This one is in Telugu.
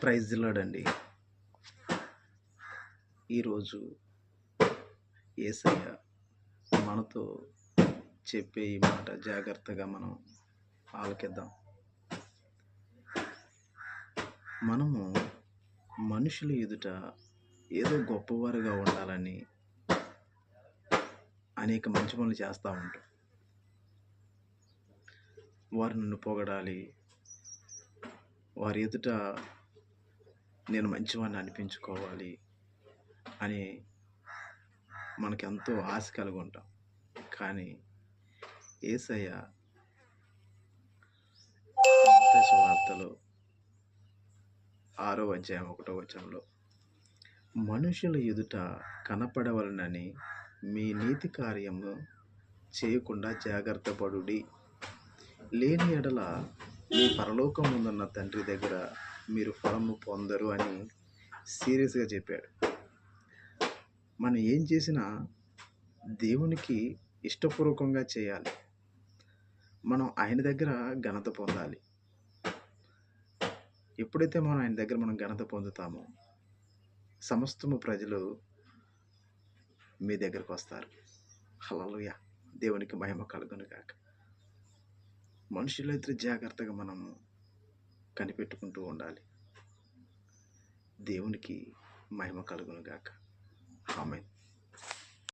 ప్రైజ్ దిలాడండి. ఈరోజు యేసయ్య మనతో చెప్పే ఈ మాట జాగ్రత్తగా మనం ఆలకిద్దాం. మనము మనుషుల ఎదుట ఏదో గొప్పవారుగా ఉండాలని అనేక మంచి పనులు చేస్తూ ఉంటాం. వారు నన్ను పొగడాలి, వారి ఎదుట నేను మంచివాడిని అనిపించుకోవాలి అని మనకెంతో ఆశ కలిగి ఉంటాం. కానీ యేసయ్య మత్తయి సువార్తలో 6వ అధ్యాయం 1వ వచనంలో మనుషుల ఎదుట కనపడవలనని మీ నీతి కార్యము చేయకుండా జాగ్రత్త పడుడి, లేని ఎడల మీ పరలోకముందున్న తండ్రి దగ్గర మీరు ఫలము పొందరు అని సీరియస్గా చెప్పాడు. మనం ఏం చేసినా దేవునికి ఇష్టపూర్వకంగా చేయాలి. మనం ఆయన దగ్గర ఘనత పొందాలి. ఎప్పుడైతే మనం ఆయన దగ్గర ఘనత పొందుతామో సమస్తము ప్రజలు మీ దగ్గరకు వస్తారు. హల్లెలూయా, దేవునికి మహిమ కలుగును గాక. మనుషులైతే జాగ్రత్తగా మనము కనిపెట్టుకుంటూ ఉండాలి. దేవునికి మహిమ కలుగును గాక. ఆమేన్.